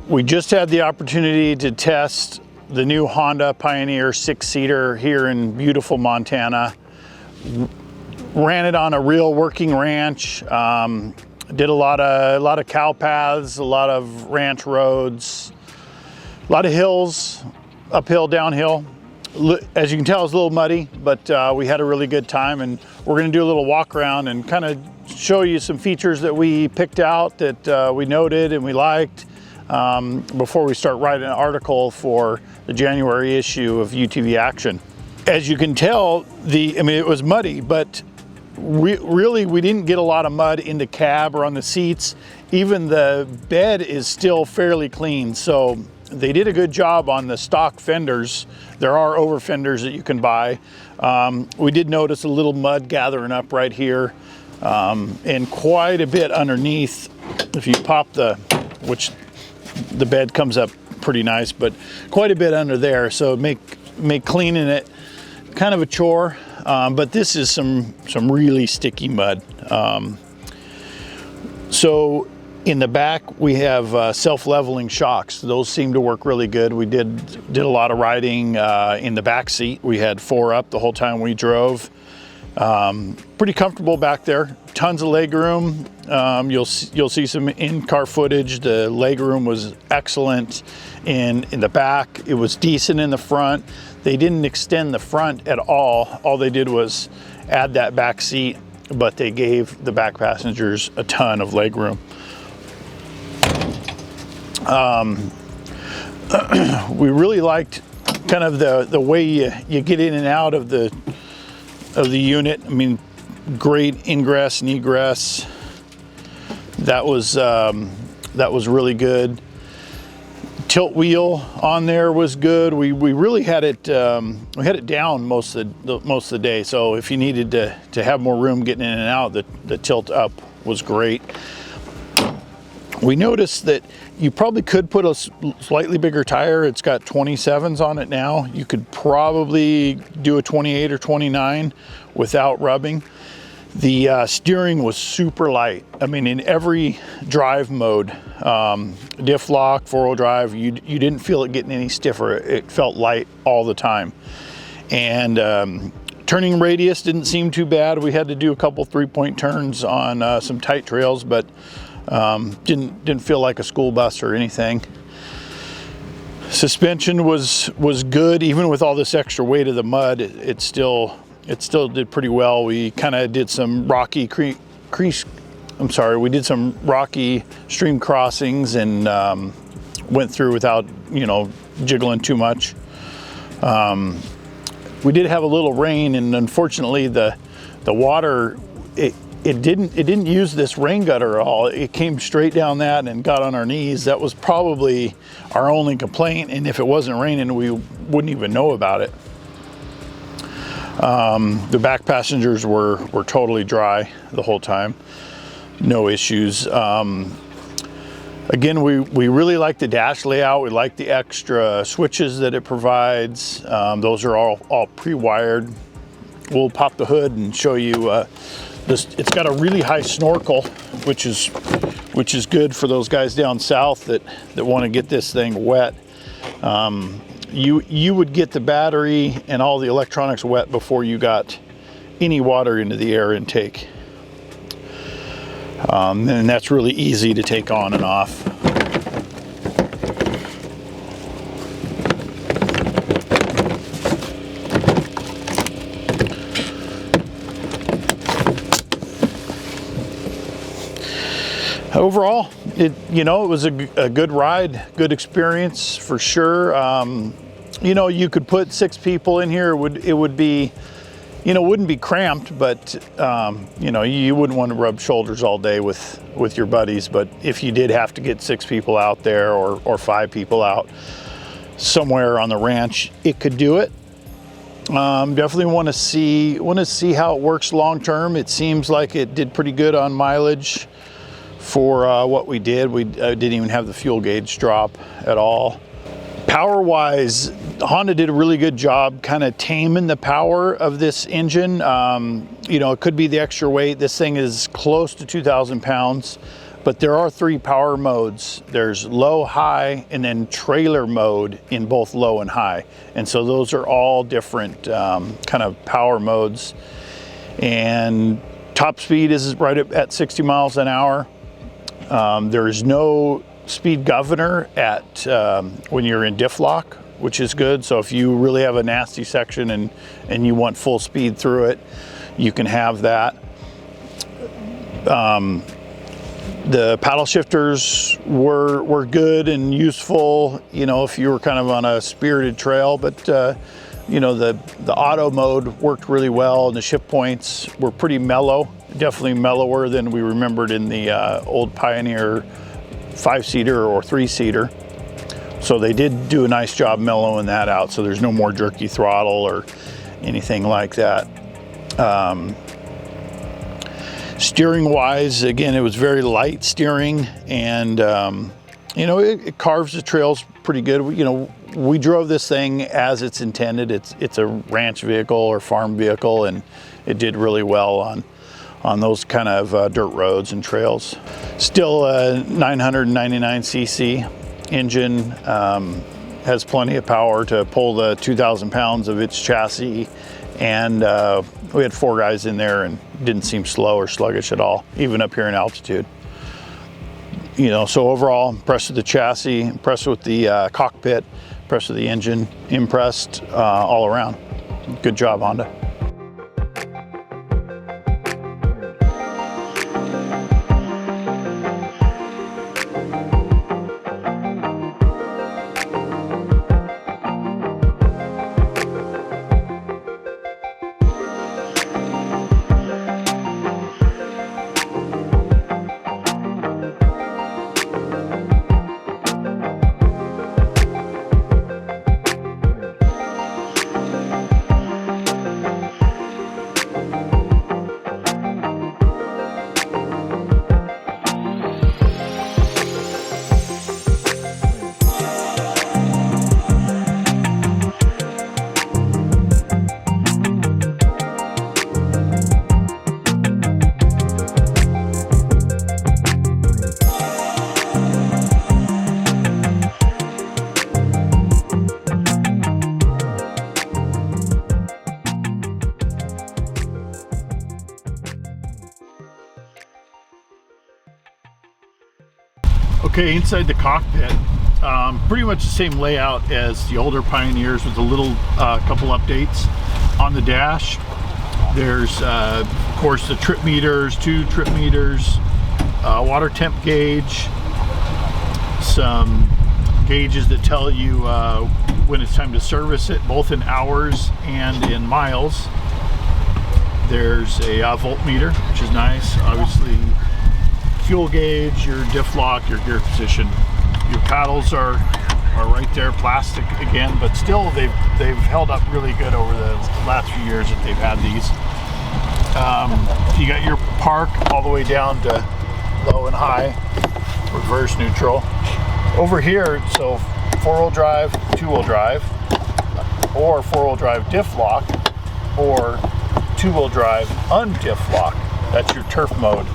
We just had the opportunity to test the new Honda Pioneer 6-seater here in beautiful Montana. Ran it on a real working ranch. Did a lot of cow paths, a lot of ranch roads, a lot of hills, uphill, downhill. As you can tell, it's a little muddy, but we had a really good time, and we're going to do a little walk around and kind of show you some features that we picked out that we noted and we liked before we start writing an article for the January issue of UTV Action. As you can tell, it was muddy, but really we didn't get a lot of mud in the cab or on the seats. Even the bed is still fairly clean, so they did a good job on the stock fenders. There are over fenders that you can buy. We did notice a little mud gathering up right here and quite a bit underneath. If you pop which the bed comes up pretty nice, but quite a bit under there, so make cleaning it kind of a chore. But this is some really sticky mud. So in the back we have self-leveling shocks. Those seem to work really good. We did a lot of riding in the back seat. We had 4 up the whole time we drove. Pretty comfortable back there. Tons of leg room. You'll see some in-car footage. The leg room was excellent in the back. It was decent in the front. They didn't extend the front at all. All they did was add that back seat, but they gave the back passengers a ton of leg room. We really liked kind of the way you get in and out of the unit. I mean, great ingress and egress. That was really good. Tilt wheel on there was good. We really had it down most of the day. So if you needed to have more room getting in and out, the tilt up was great. We noticed that you probably could put a slightly bigger tire. It's got 27s on it now. You could probably do a 28 or 29 without rubbing. The steering was super light. I mean, in every drive mode, diff lock, 4-wheel drive, you didn't feel it getting any stiffer. It felt light all the time. And turning radius didn't seem too bad. We had to do a couple 3-point turns on some tight trails, but didn't feel like a school bus or anything. Suspension was good. Even with all this extra weight of the mud, it still did pretty well. We kind of did some rocky we did some rocky stream crossings and went through without, jiggling too much. We did have a little rain, and unfortunately the water, it didn't use this rain gutter at all. It came straight down that and got on our knees. That was probably our only complaint, and if it wasn't raining, we wouldn't even know about it. The back passengers were totally dry the whole time. No issues. Again, we really like the dash layout. We like the extra switches that it provides. Those are all pre-wired. We'll pop the hood and show you it's got a really high snorkel, which is good for those guys down south that want to get this thing wet. You would get the battery and all the electronics wet before you got any water into the air intake. And that's really easy to take on and off. Overall, it was a good ride, good experience for sure. You could put 6 people in here. It would be, wouldn't be cramped, but you wouldn't want to rub shoulders all day with your buddies. But if you did have to get 6 people out there or 5 people out somewhere on the ranch, it could do it. Definitely want to see how it works long term. It seems like it did pretty good on mileage for what we did. We didn't even have the fuel gauge drop at all. Power wise, Honda did a really good job kind of taming the power of this engine. It could be the extra weight. This thing is close to 2,000 pounds, But there are 3 power modes. There's low, high, and then trailer mode in both low and high. And so those are all different kind of power modes. And top speed is right at 60 miles an hour. There is no speed governor at when you're in diff lock, which is good. So if you really have a nasty section and you want full speed through it, you can have that. The paddle shifters were good and useful, you know, if you were kind of on a spirited trail, but you know, the auto mode worked really well, and the shift points were pretty mellow, definitely mellower than we remembered in the old Pioneer 5-seater or 3-seater. So they did do a nice job mellowing that out, so there's no more jerky throttle or anything like that. Steering wise, again, it was very light steering, and you know, it carves the trails pretty good. You know, we drove this thing as it's intended. It's a ranch vehicle or farm vehicle, and it did really well on those kind of dirt roads and trails. Still a 999cc engine, has plenty of power to pull the 2,000 pounds of its chassis, and we had 4 guys in there and didn't seem slow or sluggish at all, even up here in altitude. You know, so overall, impressed with the chassis, impressed with the cockpit, impressed with the engine, impressed all around. Good job, Honda. Okay, inside the cockpit, pretty much the same layout as the older Pioneers, with a little couple updates. On the dash, there's of course the trip meters, 2 trip meters, water temp gauge, some gauges that tell you when it's time to service it, both in hours and in miles. There's a voltmeter, which is nice. Obviously, fuel gauge, your diff lock, your gear position. Your paddles are right there, plastic again, but still they've held up really good over the last few years that they've had these. You got your park all the way down to low and high, reverse neutral. Over here, so 4-wheel drive, 2-wheel drive, or 4-wheel drive diff lock, or 2-wheel drive undiff lock. That's your turf mode,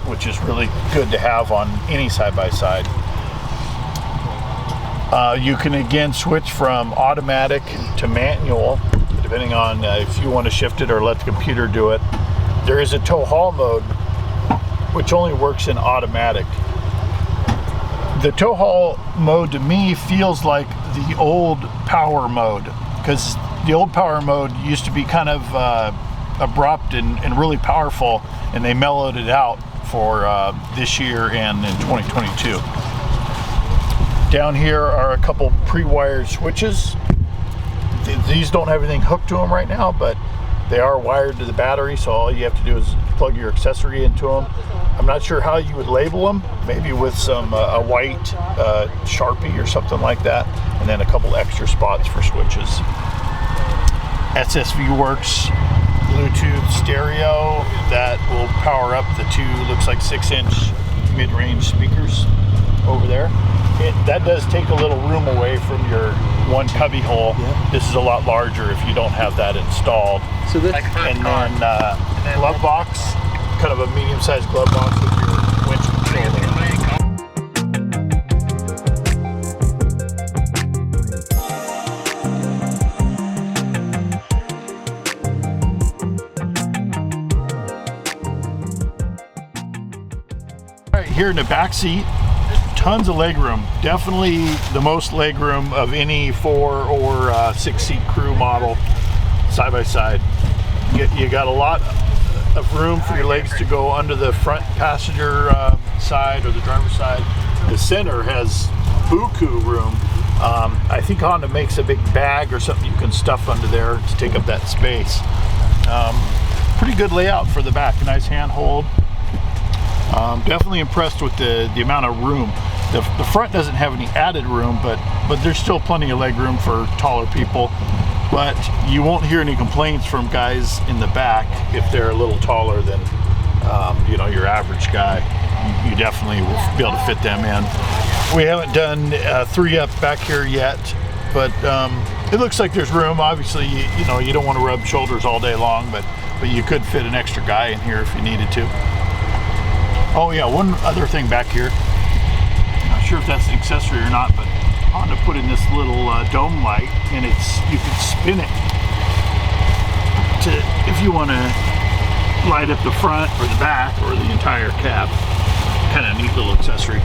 which is really good to have on any side-by-side. You can again switch from automatic to manual, depending on if you want to shift it or let the computer do it. There is a tow haul mode, which only works in automatic. The tow haul mode to me feels like the old power mode, because the old power mode used to be kind of abrupt and really powerful, and they mellowed it out for this year and in 2022. Down here are a couple pre-wired switches. These don't have anything hooked to them right now, but they are wired to the battery, so all you have to do is plug your accessory into them. I'm not sure how you would label them, maybe with some a white Sharpie or something like that, and then a couple extra spots for switches. SSV Works Bluetooth stereo that will power up the 2, looks like 6-inch mid-range speakers over there. That does take a little room away from your one cubby hole. Yeah. This is a lot larger if you don't have that installed. So this, and then glove box, kind of a medium-sized glove box with your winch shoulder. All right, here in the back seat, tons of leg room. Definitely the most leg room of any 4 or 6-seat crew model side by side. You got a lot of room for your legs to go under the front passenger side or the driver's side. The center has buku room. I think Honda makes a big bag or something you can stuff under there to take up that space. Pretty good layout for the back, a nice handhold. Definitely impressed with the amount of room. The front doesn't have any added room, but there's still plenty of leg room for taller people. But you won't hear any complaints from guys in the back if they're a little taller than you know, your average guy. You definitely will be able to fit them in. We haven't done 3-up back here yet, but it looks like there's room. Obviously, you know, you don't want to rub shoulders all day long, but you could fit an extra guy in here if you needed to. Oh yeah, one other thing back here. Not sure if that's an accessory or not, but Honda put in this little dome light, and you can spin it to if you want to light up the front or the back or the entire cab. Kind of neat little accessory.